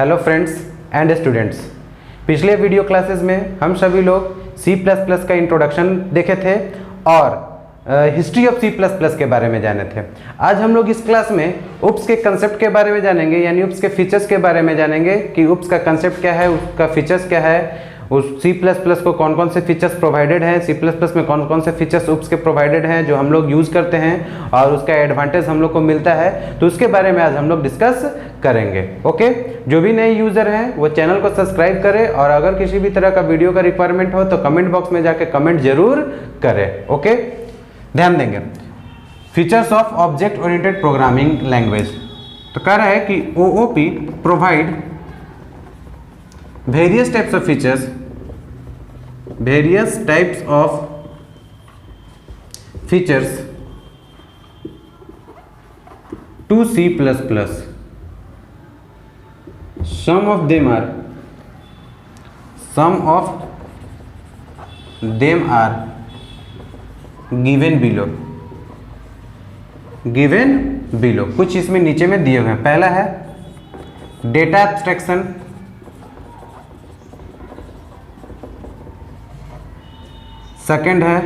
Hello friends and students, पिछले video classes में हम सभी लोग C++ का इंट्रोडक्शन देखे थे और हिस्ट्री ऑफ C++ के बारे में जाने थे। आज हम लोग इस क्लास में UPS के कंसेप्ट के बारे में जानेंगे, यानी UPS के फीचर्स के बारे में जानेंगे कि UPS का कंसेप्ट क्या है, उसका फीचर्स क्या है, उस C++ को कौन कौन से फीचर्स प्रोवाइडेड हैं, C++ में कौन कौन से फीचर्स UPS के प्रोवाइडेड हैं जो हम लोग यूज़ करते हैं और उसका एडवांटेज हम लोग को मिलता है, तो उसके बारे में आज हम लोग डिस्कस करेंगे। ओके, जो भी नए यूज़र हैं वो चैनल को सब्सक्राइब करें और अगर किसी भी तरह का वीडियो का रिक्वायरमेंट हो तो कमेंट बॉक्स में जाके कमेंट जरूर करें। ओके, ध्यान देंगे। Features of object oriented programming language, तो कह रहा है कि OOP provide various types of features, various types of features to C++. Some of them are given below. कुछ इसमें नीचे में दिए हुए हैं। पहला है डेटा एब्स्ट्रैक्शन, सेकेंड है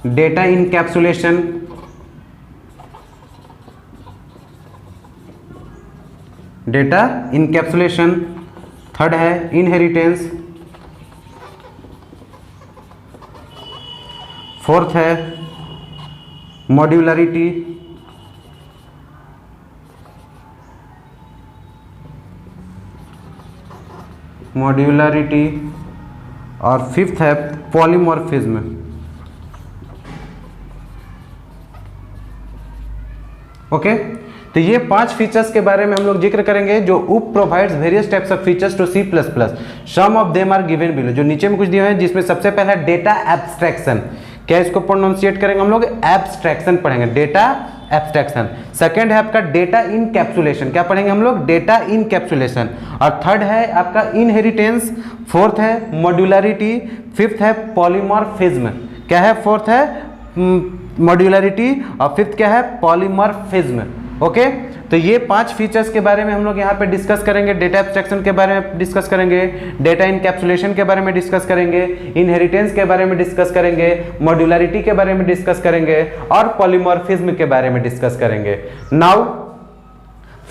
डेटा इनकैप्सुलेशन, थर्ड है इनहेरिटेंस, फोर्थ है मॉड्यूलरिटी, और फिफ्थ है पॉलीमॉर्फिज्म। ओके, तो ये 5 फीचर्स के बारे में हम लोग जिक्र करेंगे जो UP provides various types of features to C++। Some of them are given below, जो नीचे में कुछ दिए हैं जिसमें सबसे पहला डेटा एब्स्ट्रैक्शन। क्या इसको प्रोनाउंसिएट करेंगे हम लोग? एब्स्ट्रैक्शन पढ़ेंगे, डेटा एब्स्ट्रैक्शन। सेकंड है आपका डेटा इनकैप्सुलेशन, क्या पढ़ेंगे हम लोग? Data encapsulation. और थर्ड है आपका इनहेरिटेंस, फोर्थ है मॉड्यूलरिटी, फिफ्थ है पॉलीमॉर्फिज्म। क्या है? फोर्थ है मॉड्यूलरिटी और फिफ्थ क्या है? पॉलीमॉर्फिज्म। ओके, तो ये 5 फीचर्स के बारे में हम लोग यहाँ पे डिस्कस करेंगे। डेटा एब्स्ट्रैक्शन के बारे में डिस्कस करेंगे, डेटा इनकैप्सुलेशन के बारे में डिस्कस करेंगे, इनहेरिटेंस के बारे में डिस्कस करेंगे, मॉड्यूलरिटी के बारे में डिस्कस करेंगे और पॉलीमॉर्फिज्म के बारे में डिस्कस करेंगे। नाउ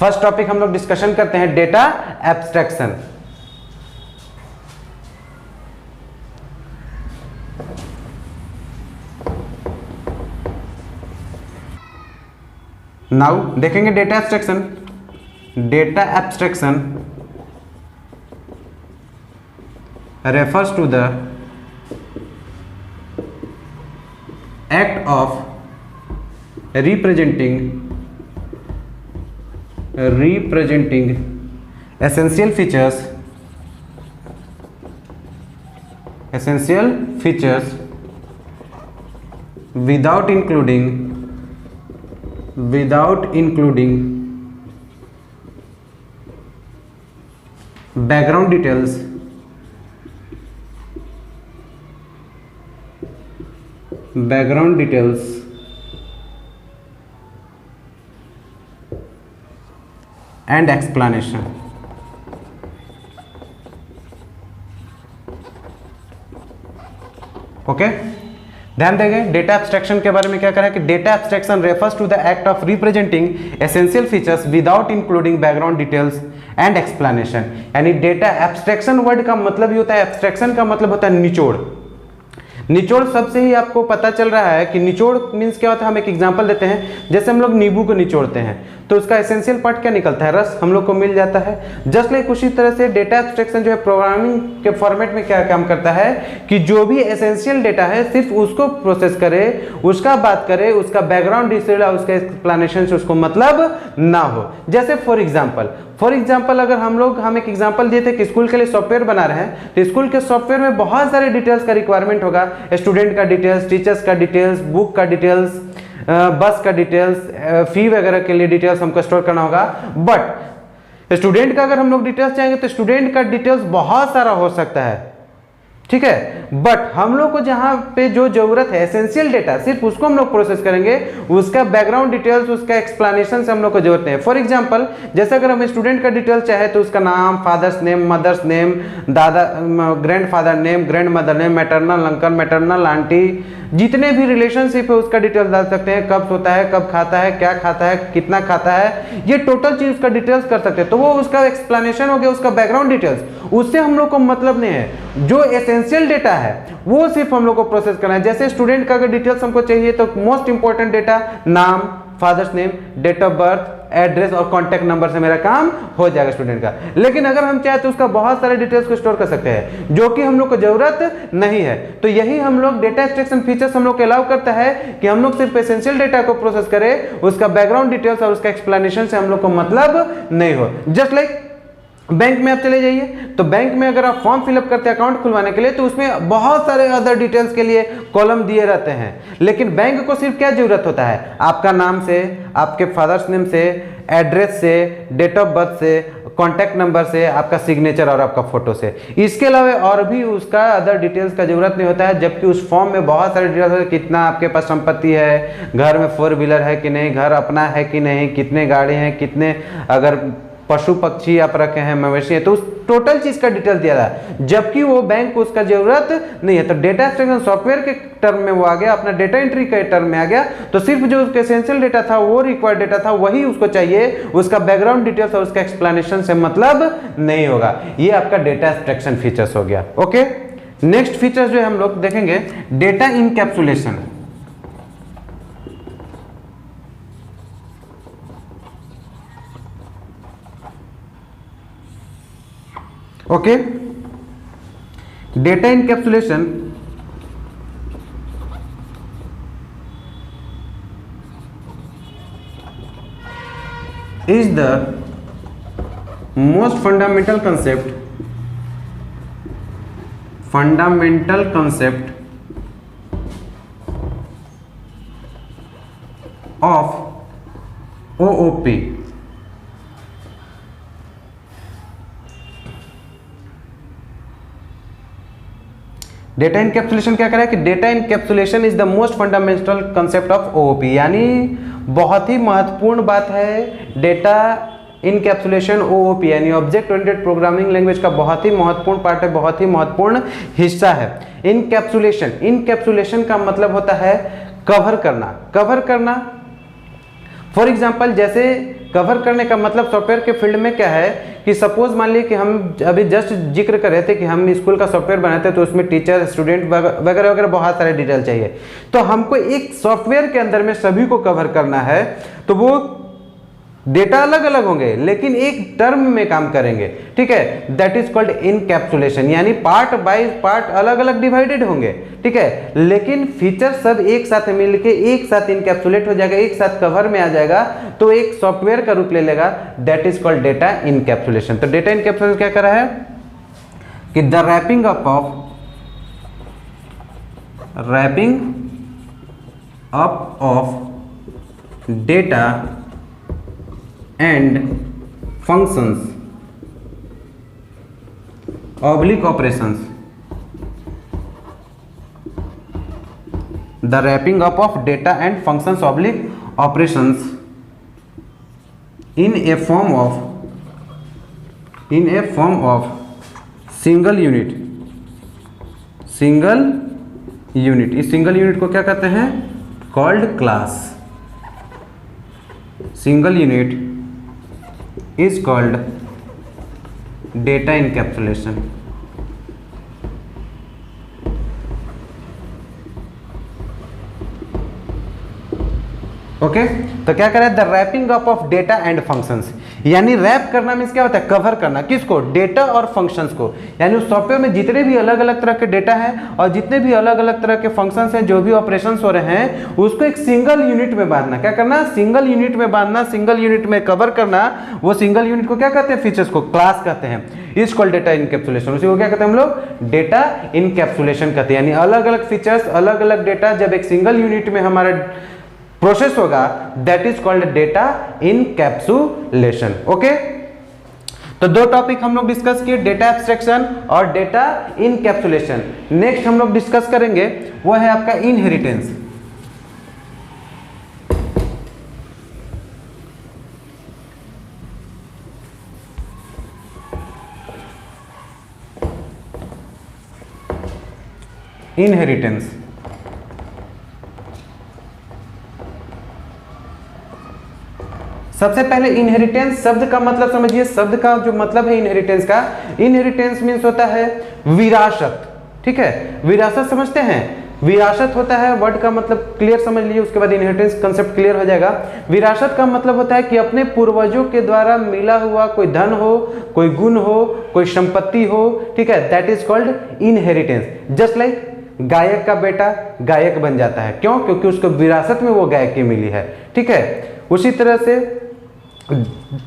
फर्स्ट टॉपिक हम लोग डिस्कशन करते हैं डेटा एब्स्ट्रैक्शन। नाउ देखेंगे data abstraction. Data abstraction refers to the act of representing essential features without including background details and explanation। Okay, ध्यान देंगे डेटा एब्स्ट्रैक्शन के बारे में क्या करें कि data abstraction refers to the act of representing essential features without including background details and explanation. यानी data abstraction word का मतलब ही होता है, एब्स्ट्रैक्शन का मतलब होता है निचोड़। निचोड़ शब्द से ही आपको पता चल रहा है कि निचोड़ मीन्स क्या होता है। हम एक एग्जांपल देते हैं, जैसे हम लोग नींबू को निचोड़ते हैं तो उसका एसेंशियल पार्ट क्या निकलता है? रस हम लोग को मिल जाता है। जस्ट लाइक उसी तरह से डेटा एब्स्ट्रैक्शन जो है प्रोग्रामिंग के फॉर्मेट में क्या काम करता है कि जो भी एसेंशियल डेटा है सिर्फ उसको प्रोसेस करे, उसका बात करे, उसका बैकग्राउंड डिटेल और उसका एक्सप्लेनेशन से उसको मतलब ना हो। जैसे फॉर एग्जाम्पल अगर हम एक एग्जाम्पल दिए थे कि स्कूल के लिए सॉफ्टवेयर बना रहे हैं, तो स्कूल के सॉफ्टवेयर में बहुत सारे डिटेल्स का रिक्वायरमेंट होगा। स्टूडेंट का डिटेल्स, टीचर्स का डिटेल्स, बुक का डिटेल्स, बस का डिटेल्स, फी वगैरह के लिए डिटेल्स हमको स्टोर करना होगा। बट स्टूडेंट का अगर हम लोग डिटेल्स चाहेंगे तो स्टूडेंट का डिटेल्स बहुत सारा हो सकता है। ठीक है। बट हम लोग को जहां पे जो जरूरत है एसेंशियल डेटा, सिर्फ उसको हम लोग प्रोसेस करेंगे, उसका बैकग्राउंड डिटेल्स, उसका एक्सप्लेनेशन से हम लोग को जरूरत नहीं है। फॉर एग्जांपल, जैसे अगर हम स्टूडेंट का डिटेल चाहे तो उसका नाम, फादर्स नेम, मदर्स नेम, दादा, grandfather name, grand mother name, maternal uncle, maternal aunty, जितने भी रिलेशनशिप है उसका डिटेल्स डाल सकते हैं। कब सोता है, कब खाता है, क्या खाता है, कितना खाता है, ये टोटल चीज उसका डिटेल्स कर सकते हैं। तो वो उसका एक्सप्लेनेशन हो गया, उसका बैकग्राउंड डिटेल्स, उससे हम लोग को मतलब नहीं है। जो एसेंशियल डेटा है वो सिर्फ हम लोग को प्रोसेस करना है। जैसे स्टूडेंट का अगर डिटेल्स हमको चाहिए तो मोस्ट इंपॉर्टेंट डेटा नाम, father's name, date of birth, address और कॉन्टैक्ट नंबर से मेरा काम हो जाएगा स्टूडेंट का। लेकिन अगर हम चाहे तो उसका बहुत सारे डिटेल्स को स्टोर कर सकते हैं जो कि हम लोग को जरूरत नहीं है। तो यही हम लोग डेटा एक्सट्रैक्शन फीचर्स हम लोग को अलाउ करता है कि हम लोग सिर्फ एसेंशियल डेटा को प्रोसेस करें, उसका बैकग्राउंड डिटेल्स और उसका एक्सप्लेनेशन से हम लोग को मतलब नहीं हो। जस्ट लाइक बैंक में आप चले जाइए, तो बैंक में अगर आप फॉर्म फिलअप करते हैं अकाउंट खुलवाने के लिए, तो उसमें बहुत सारे अदर डिटेल्स के लिए कॉलम दिए रहते हैं। लेकिन बैंक को सिर्फ क्या जरूरत होता है, आपका नाम से, आपके फादर्स नेम से, एड्रेस से, डेट ऑफ बर्थ से, कॉन्टैक्ट नंबर से, आपका सिग्नेचर और आपका फोटो से। इसके अलावा और भी उसका अदर डिटेल्स का जरूरत नहीं होता है। जबकि उस फॉर्म में बहुत सारे डिटेल्स होते हैं, कितना आपके पास संपत्ति है, घर में 4 व्हीलर है कि नहीं, घर अपना है कि नहीं, कितने गाड़ी हैं, कितने अगर पशु पक्षी आप रखे हैं, मवेशी है, तो उस टोटल चीज का डिटेल दिया रहा है। जबकि वो बैंक को उसका जरूरत नहीं है। तो डेटा एक्सट्रैक्शन सॉफ्टवेयर के टर्म में वो आ गया, अपना डेटा एंट्री के टर्म में आ गया। तो सिर्फ जो उसका एसेंशियल डेटा था, वो रिक्वायर्ड डेटा था, वही उसको चाहिए। उसका बैकग्राउंड डिटेल्स और उसका एक्सप्लेनेशन से मतलब नहीं होगा। ये आपका डेटा एक्सट्रैक्शन फीचर्स हो गया। ओके, नेक्स्ट फीचर जो हम लोग देखेंगे, data encapsulation. Okay, data encapsulation is the most fundamental concept of OOP. Data encapsulation क्या करा है कि data encapsulation is the most fundamental concept of OOP, यानी बहुत ही महत्वपूर्ण बात है डेटा इनकैप्सुलेशन ओओपी, यानी ऑब्जेक्ट ओरिएंटेड प्रोग्रामिंग लैंग्वेज का बहुत ही महत्वपूर्ण पार्ट है, बहुत ही महत्वपूर्ण हिस्सा है। इनकैप्सुलेशन का मतलब होता है कवर करना। फॉर एग्जाम्पल, जैसे कवर करने का मतलब सॉफ्टवेयर के फील्ड में क्या है कि सपोज मान लीजिए कि हम अभी जस्ट जिक्र कर रहे थे कि हम स्कूल का सॉफ्टवेयर बनाते हैं, तो उसमें टीचर, स्टूडेंट वगैरह वगैरह बहुत सारे डिटेल चाहिए। तो हमको एक सॉफ्टवेयर के अंदर में सभी को कवर करना है, तो वो डेटा अलग अलग होंगे लेकिन एक टर्म में काम करेंगे। ठीक है, दैट इज कॉल्ड इनकैप्सुलेशन, यानी पार्ट बाय पार्ट अलग अलग डिवाइडेड होंगे। ठीक है, लेकिन फीचर सब एक साथ मिलके एक साथ इनकैप्सुलेट हो जाएगा, एक साथ कवर में आ जाएगा, तो एक सॉफ्टवेयर का रूप ले लेगा। That is called data encapsulation. तो डेटा इनकैप्सुलेशन क्या कर रहा है कि the wrapping up of data and functions oblique operations, the wrapping up of data and functions oblique operations in a form of single unit। इस single unit को क्या कहते हैं, called class. Single unit is called data encapsulation। Okay, तो क्या करें, the wrapping up of data and functions, यानी wrap करना मीन्स क्या होता है, कवर करना। किसको, डेटा और फंक्शंस को, यानी उस सॉफ्टवेयर में जितने भी अलग अलग तरह के डेटा हैं और जितने भी अलग अलग तरह के फंक्शंस हैं, जो भी ऑपरेशंस हो रहे हैं, उसको एक सिंगल यूनिट में बांधना। क्या करना, सिंगल यूनिट में बांधना, सिंगल यूनिट में कवर करना। वो सिंगल यूनिट को क्या कहते हैं, फीचर्स को क्लास कहते हैं। Is called data encapsulation. उसी को क्या कहते हैं हम लोग, डेटा इनकैप्सुलेशन कहते हैं। यानी अलग अलग फीचर्स, अलग अलग डेटा जब एक सिंगल यूनिट में हमारा प्रोसेस होगा, that is called data encapsulation. Okay, तो दो टॉपिक हम लोग डिस्कस किए, डेटा एब्स्ट्रैक्शन और डेटा इनकैप्सुलेशन। नेक्स्ट हम लोग डिस्कस करेंगे वो है आपका इनहेरिटेंस। इनहेरिटेंस सबसे पहले इनहेरिटेंस शब्द का मतलब समझिए। शब्द का जो मतलब है इनहेरिटेंस का, इनहेरिटेंस मीन्स होता है विरासत। ठीक है, विरासत समझते हैं, विरासत होता है, वर्ड का मतलब क्लियर समझ लीजिए, उसके बाद इनहेरिटेंस कंसेप्ट क्लियर हो जाएगा। विरासत का मतलब होता है कि अपने पूर्वजों के द्वारा मिला हुआ कोई धन हो, कोई गुण हो, कोई संपत्ति हो, ठीक है, that is called inheritance. Just like गायक का बेटा गायक बन जाता है, क्यों? क्योंकि उसको विरासत में वो गायकी मिली है। ठीक है, उसी तरह से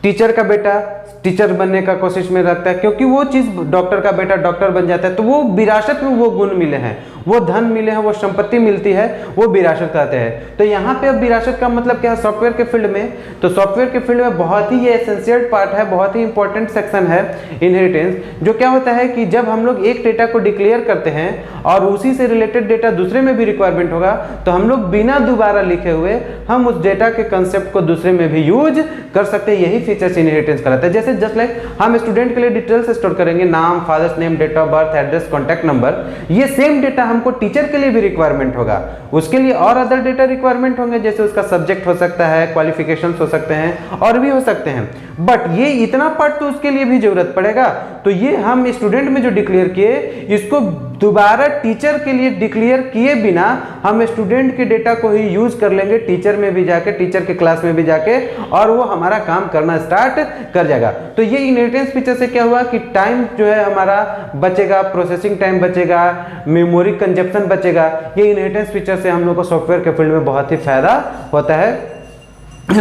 टीचर का बेटा टीचर बनने का कोशिश में रखता है, क्योंकि वो चीज, डॉक्टर का बेटा डॉक्टर बन जाता है, तो वो विरासत में वो गुण मिले हैं, वो धन मिले हैं, वो संपत्ति मिलती है, वो विरासत कहते हैं। तो यहाँ पे अब विरासत का मतलब क्या है सॉफ्टवेयर के फील्ड में? तो सॉफ्टवेयर के फील्ड में बहुत ही ये एसेंशियल पार्ट है, बहुत ही इंपॉर्टेंट सेक्शन है इनहेरिटेंस। जो क्या होता है कि जब हम लोग एक डेटा को डिक्लेयर करते हैं और उसी से रिलेटेड डेटा दूसरे में भी रिक्वायरमेंट होगा, तो हम लोग बिना दोबारा लिखे हुए हम उस डेटा के कंसेप्ट को दूसरे में भी यूज कर सकते हैं। यही फीचर्स इनहेरिटेंस कहलाता है। जैसे जस्ट लाइक हम स्टूडेंट के लिए डिटेल्स स्टोर करेंगे, नाम, father's name, date of birth, address, contact number, ये सेम डेटा हमको टीचर के लिए भी रिक्वायरमेंट होगा, उसके लिए और अदर डेटा रिक्वायरमेंट होंगे, जैसे उसका सब्जेक्ट हो सकता है, क्वालिफिकेशंस हो सकते हैं और भी हो सकते हैं। बट ये इतना पार्ट तो उसके लिए भी जरूरत पड़ेगा। तो ये हम स्टूडेंट में जो डिक्लेयर किए, इसको दोबारा टीचर के लिए डिक्लेयर किए बिना हम स्टूडेंट के डेटा को ही यूज कर लेंगे टीचर में भी जाके, टीचर के क्लास में भी जाके, और वो हमारा काम करना स्टार्ट कर जाएगा। तो ये इनहेरिटेंस फीचर से क्या हुआ कि टाइम जो है हमारा बचेगा, प्रोसेसिंग टाइम बचेगा, मेमोरी कंजप्शन बचेगा। ये इनहेरिटेंस फीचर से हम लोग को सॉफ्टवेयर के फील्ड में बहुत ही फायदा होता है।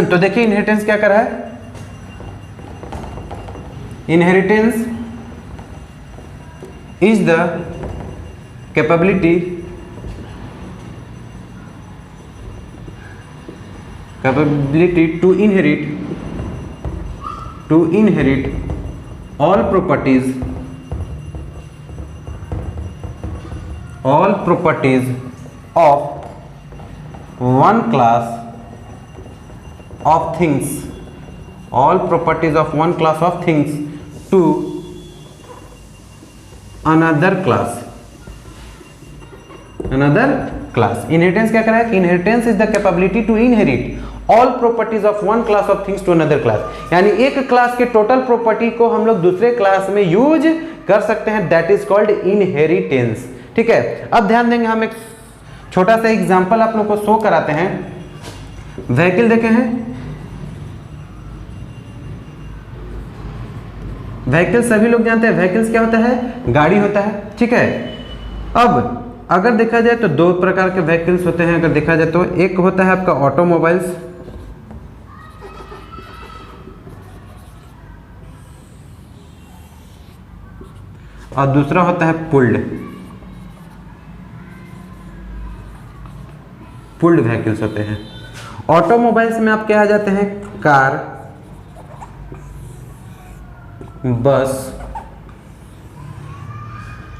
तो देखिए इनहेरिटेंस क्या कर रहा है। Inheritance is the capability to inherit all properties of one class of things, all properties of one class of things to another class। Inheritance क्या कर रहा है? Inheritance is the capability to inherit all properties of one class of things to another class. यानी एक class के total property को हम लोग दूसरे क्लास में यूज कर सकते हैं, दैट इज कॉल्ड इनहेरिटेंस। ठीक है, अब ध्यान देंगे, हम एक छोटा सा एग्जांपल आप लोग को शो कराते हैं। व्हीकल देखे हैं, व्हीकल सभी लोग जानते हैं, व्हीकल्स क्या होता है? गाड़ी होता है। ठीक है, अब अगर देखा जाए तो दो प्रकार के व्हीकल्स होते हैं। अगर देखा जाए तो एक होता है आपका ऑटोमोबाइल्स, और दूसरा होता है पुल्ड व्हीकल्स होते हैं। ऑटोमोबाइल्स में आप क्या आ जाते हैं? कार, बस,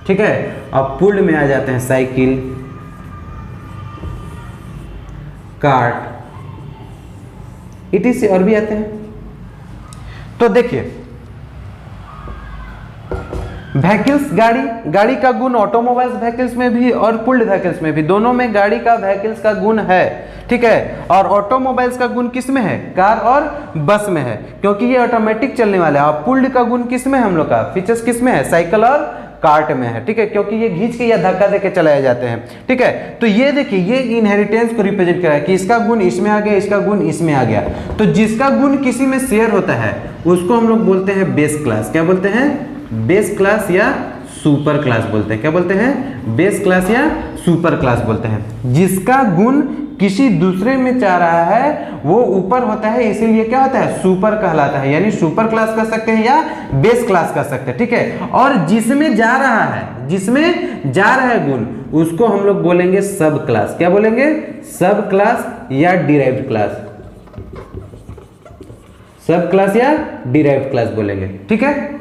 ठीक है, और पुल्ड में आ जाते हैं साइकिल, कार्ट, इसी और भी आते हैं। तो देखिए व्हीकल्स, गाड़ी का गुण ऑटोमोबाइल्स व्हीकल्स में भी और पुल्ड व्हीकल्स में भी, दोनों में गाड़ी का, व्हीकल्स का गुण है। ठीक है, और ऑटोमोबाइल्स का गुण किस में है? कार और बस में है, क्योंकि ये ऑटोमेटिक चलने वाला है। और पुल्ड का गुण किस में है? हम लोग का फीचर्स किस में है? साइकिल और कार्ट में है। ठीक है, क्योंकि ये खींच के या धक्का देके चलाए जाते हैं। ठीक है, तो ये देखिए ये इनहेरिटेंस को रिप्रेजेंट कर रहा है कि इसका गुण इसमें आ गया, इसका गुण इसमें आ गया। तो जिसका गुण किसी में शेयर होता है उसको हम लोग बोलते हैं बेस क्लास। क्या बोलते हैं? बेस क्लास या सुपर क्लास बोलते हैं। क्या बोलते हैं? बेस क्लास या सुपर क्लास बोलते हैं। जिसका गुण किसी दूसरे में जा रहा है वो ऊपर होता है, इसीलिए क्या होता है? सुपर कहलाता है। यानी सुपर क्लास कर सकते हैं या बेस क्लास कर सकते हैं। ठीक है, और जिसमें जा रहा है गुण, उसको हम लोग बोलेंगे सब क्लास। क्या बोलेंगे? सब क्लास या डिराइव्ड क्लास। सब क्लास या डिराइव्ड क्लास बोलेंगे, ठीक है।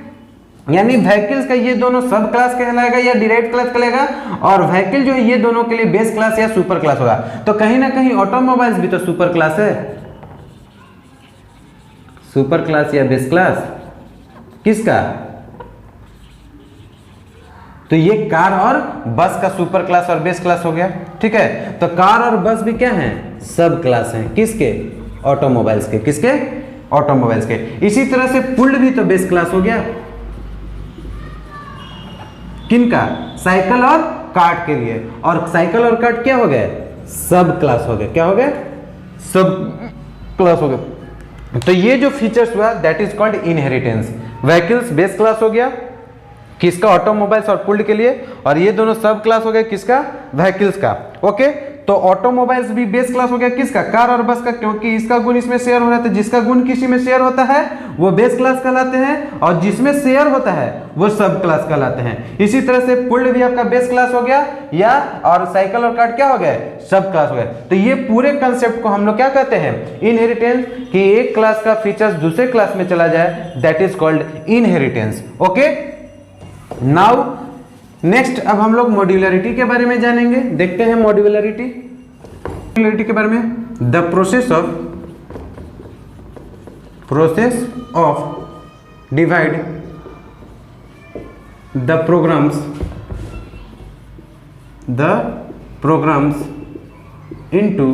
यानी व्हीकल्स का ये दोनों सब क्लास कहलाएगा या डिराइव्ड क्लास कहलाएगा, और व्हीकल जो है ये दोनों के लिए बेस क्लास या सुपर क्लास होगा। तो कहीं ना कहीं ऑटोमोबाइल्स भी तो सुपर क्लास है, सुपर क्लास या बेस क्लास किसका? तो ये कार और बस का सुपर क्लास और बेस क्लास हो गया, ठीक है। तो कार और बस भी क्या हैं? सब क्लास हैं, किसके? ऑटोमोबाइल्स के। किसके? ऑटोमोबाइल्स के। इसी तरह से पुल्ड भी तो बेस क्लास हो गया, किनका? साइकिल और कार्ट के लिए। और साइकिल और कार्ट क्या हो गए? सब क्लास हो गए। क्या हो गए? सब क्लास हो गए। तो ये जो फीचर्स हुआ that is called inheritance. Vehicles base class हो गया किसका? ऑटोमोबाइल्स और पुल्ड के लिए, और ये दोनों सब क्लास हो गए किसका? व्हीकल्स का। ओके, तो ऑटोमोबाइल्स भी बेस क्लास हो गया किसका? कार और बस का, क्योंकि इसका गुण इसमें शेयर हो रहा है। तो जिसका गुण किसी में शेयर होता है वो बेस क्लास कहलाते हैं, और जिसमें शेयर होता है वो सब क्लास कहलाते हैं। इसी तरह से पुल्ड भी आपका बेस क्लास हो गया, या और साइकिल और कार्ट क्या हो गए? सब क्लास हो गए। तो ये पूरे कंसेप्ट को हम लोग क्या कहते हैं? इनहेरिटेंस, कि एक क्लास का फीचर्स दूसरे क्लास में चला जाए, that is called inheritance. Okay, now next अब हम लोग मॉड्यूलरिटी के बारे में जानेंगे। देखते हैं मॉड्यूलरिटी के बारे में। The process of divide the programs into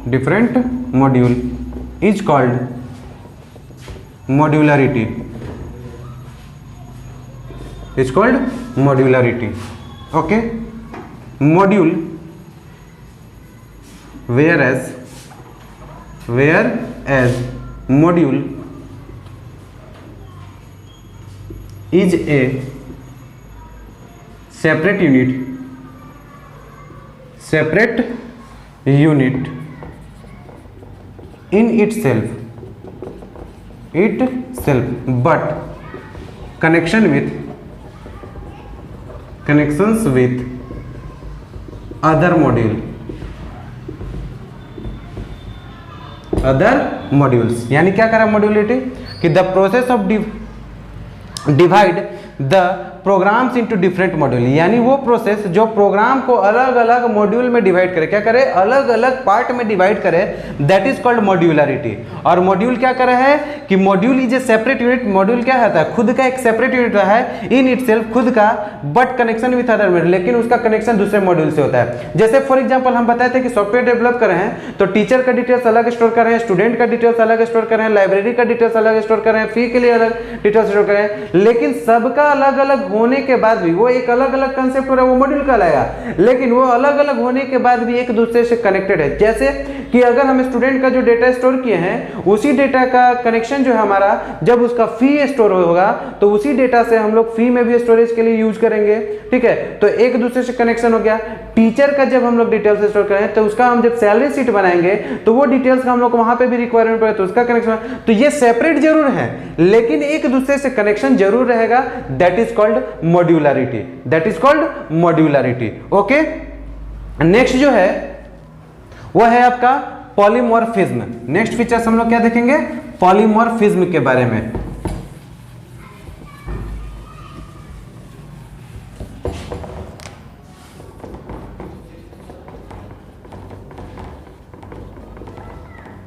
different module is called modularity. Okay, module, whereas module is a separate unit in itself, but connections with other modules। यानी क्या करा मॉड्यूलरिटी? कि the process of divide the programs into different module, यानी वो process जो programme को अलग अलग मॉड्यूल में डिवाइड करे, क्या करे? अलग अलग पार्ट में डिवाइड करे, दैट इज कॉल्ड मॉड्यूलरिटी। और मॉड्यूल क्या कर रहा है कि module is a separate unit. Module क्या होता है? खुद का एक सेपरेट यूनिट है इन इटसेल्फ, खुद का, but connection with other module, लेकिन उसका कनेक्शन दूसरे मॉड्यूल से होता है। जैसे फॉर एग्जाम्पल हम बताए थे कि सॉफ्टवेयर डेवलप कर रहे हैं तो टीचर का डिटेल्स अलग स्टोर कर रहे हैं, स्टूडेंट का डिटेल्स अलग स्टोर कर रहे हैं, लाइब्रेरी का डिटेल्स अलग स्टोर कर रहे हैं, फी के लिए अलग डिटेल्स स्टोर कर रहे हैं, लेकिन सबका अलग अलग होने के बाद भी वो एक अलग अलग कंसेप्ट हो रहा है, वो मॉड्यूल कहलाएगा। लेकिन वो अलग अलग होने के बाद भी एक दूसरे से कनेक्टेड है। जैसे कि अगर हम स्टूडेंट का जो डेटा स्टोर किए हैं उसी डेटा का कनेक्शन जो है हमारा, जब उसका फी स्टोर होगा तो उसी डेटा से हम लोग फी में भी स्टोरेज के लिए यूज करेंगे, ठीक है। तो एक दूसरे से कनेक्शन हो गया। टीचर का जब हम लोग डिटेल्स स्टोर करें तो उसका हम जब सैलरी शीट बनाएंगे तो वो डिटेल्स का हम लोग वहां पे भी रिक्वायरमेंट पड़ेगा, तो उसका कनेक्शन। तो ये सेपरेट जरूर है लेकिन एक दूसरे से कनेक्शन जरूर रहेगा, that is called modularity. Okay, next जो है वो है आपका पॉलीमॉर्फिज्म। नेक्स्ट फीचर्स हम लोग क्या देखेंगे? पॉलीमॉर्फिज्म के बारे में।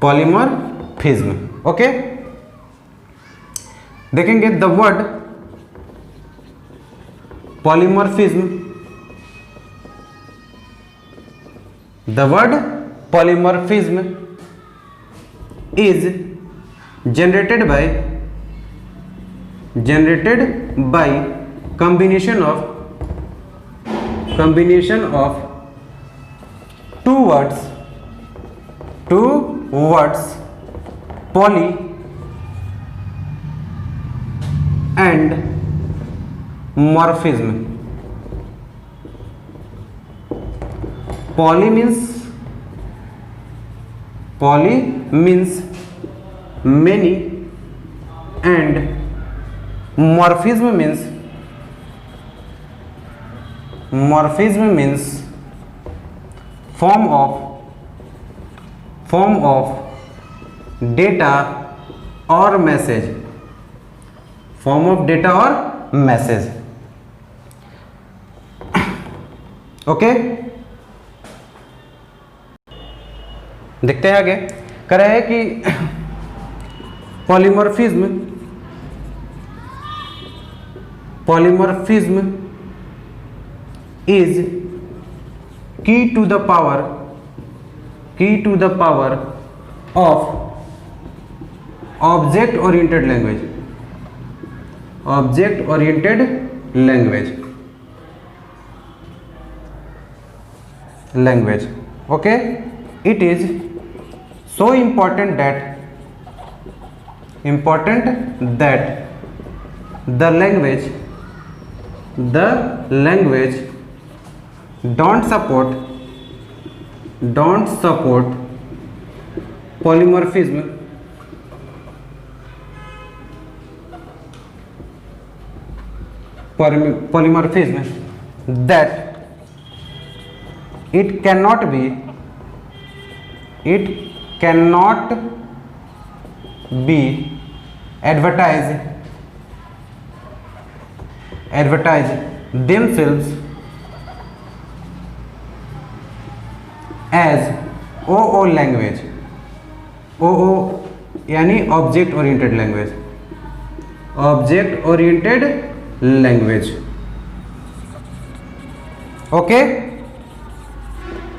पॉलीमॉर्फिज्म, ओके, देखेंगे the word polymorphism, is generated by combination of two words poly and morphism. Poly means many and morphism means morphism means form of data और मैसेज, फॉर्म ऑफ डेटा और message. Okay, देखते हैं आगे। कह रहे हैं कि polymorphism is key to the power of object oriented language. Okay, it is so important that the language don't support polymorphism that it cannot be advertised themselves as OO language, OO यानी object oriented language. Okay,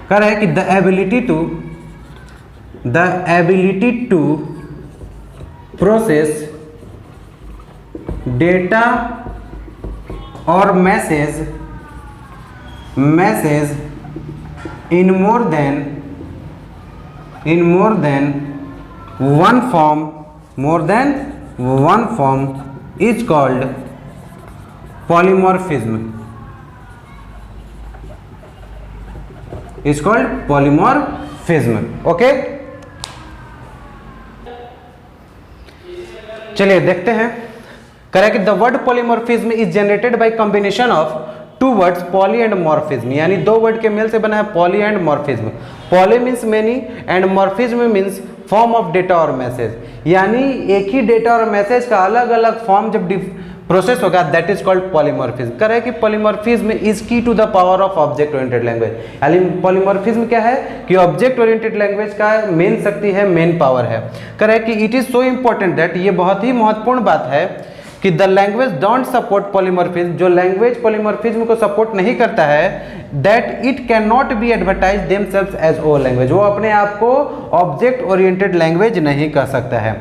कह रहा है कि the ability to process data और message in more than one form is called polymorphism. Okay, चलिए देखते हैं। Correct, the word polymorphism is generated by combination of two words poly and morphism, यानी दो वर्ड के मेल से बना है poly and morphism. Poly means many and morphism means form of data और मैसेज, यानी एक ही डेटा और मैसेज का अलग अलग फॉर्म जब प्रोसेस होगा, दैट इज कॉल्ड पॉलीमॉर्फिज्म। कह रहे हैं कि polymorphism is key to the power of object oriented language, यानी पॉलीमॉर्फिज्म क्या है कि ऑब्जेक्ट ओरिएंटेड लैंग्वेज का मेन शक्ति है, मेन पावर है। कह रहे हैं कि it is so important that, ये बहुत ही महत्वपूर्ण बात है कि the language don't support polymorphism, जो लैंग्वेज पॉलीमॉर्फिज्म को सपोर्ट नहीं करता है, that it can not be advertise themselves as O language, वो अपने आप को ऑब्जेक्ट ओरिएंटेड लैंग्वेज नहीं कह सकता है।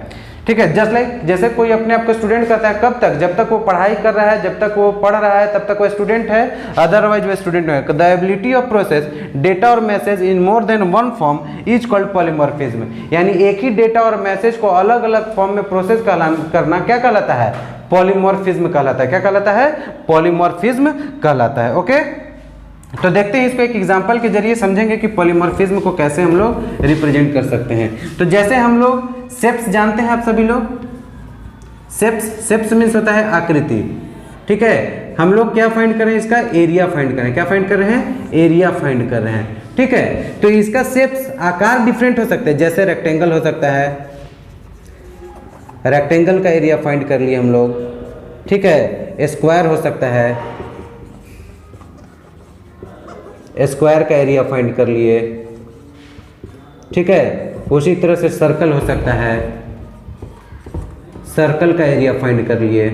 ठीक है, जस्ट लाइक जैसे कोई अपने आप को स्टूडेंट कहता है, कब तक? जब तक वो पढ़ाई कर रहा है, जब तक वो पढ़ रहा है तब तक वो स्टूडेंट है, अदरवाइज वो स्टूडेंट नहीं है। The ability of process data और message in more than one form is called polymorphism, यानी एक ही डेटा और मैसेज को अलग अलग फॉर्म में प्रोसेस करना क्या कहलाता है? पॉलीमॉर्फिज्म कहलाता है। क्या कहलाता है? पॉलीमॉर्फिज्म कहलाता है। ओके, तो देखते हैं इसको एक एग्जांपल के जरिए समझेंगे कि पॉलीमॉर्फिज्म को कैसे हम लोग रिप्रेजेंट कर सकते हैं। तो जैसे हम लोग शेप्स जानते हैं, आप सभी लोग शेप्स मीन्स होता है आकृति। ठीक है, हम लोग क्या फाइंड कर रहे हैं? इसका एरिया फाइंड कर रहे हैं। क्या फाइंड कर रहे हैं? एरिया फाइंड कर रहे हैं। ठीक है, तो इसका शेप्स आकार डिफरेंट हो सकते हैं, जैसे रेक्टेंगल हो सकता है, रेक्टेंगल का एरिया फाइंड कर लिए हम लोग। ठीक है, स्क्वायर हो सकता है, स्क्वायर का एरिया फाइंड कर लिए। ठीक है, उसी तरह से सर्कल हो सकता है, सर्कल का एरिया फाइंड कर लिए।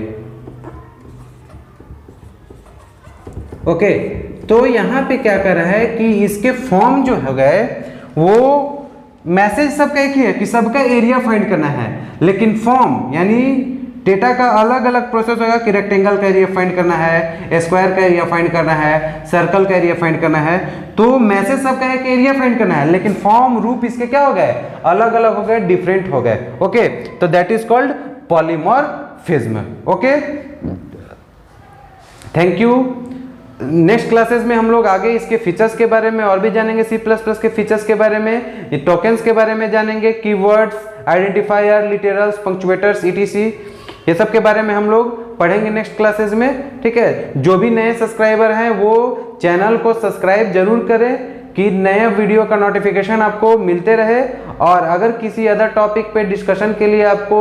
ओके, तो यहाँ पे क्या कर रहा है कि इसके फॉर्म जो हो गए वो मैसेज सबका एक ही है कि सबका एरिया फाइंड करना है, लेकिन फॉर्म यानी डेटा का अलग अलग प्रोसेस होगा कि रेक्टेंगल का एरिया फाइंड करना है, स्क्वायर का एरिया फाइंड करना है, सर्कल का एरिया फाइंड करना है। तो मैसेज सबका है कि एरिया फाइंड करना है, लेकिन फॉर्म रूप इसके क्या हो गए? अलग अलग हो गए, डिफरेंट हो गए। ओके, तो that is called polymorphism. Okay, thank you. Next classes में हम लोग आगे इसके फीचर्स के बारे में और भी जानेंगे, C++ के फीचर्स के बारे में, ये टोकन्स के बारे में जानेंगे, कीवर्ड्स, आइडेंटिफायर, लिटरल्स, पंक्चुएटर्स, etc, ये सब के बारे में हम लोग पढ़ेंगे नेक्स्ट क्लासेस में। ठीक है, जो भी नए सब्सक्राइबर हैं वो चैनल को सब्सक्राइब जरूर करें कि नए वीडियो का नोटिफिकेशन आपको मिलते रहे। और अगर किसी अदर टॉपिक पे डिस्कशन के लिए आपको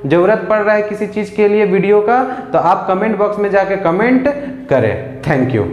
ज़रूरत पड़ रहा है किसी चीज़ के लिए वीडियो का, तो आप कमेंट बॉक्स में जाके कमेंट करें। Thank you.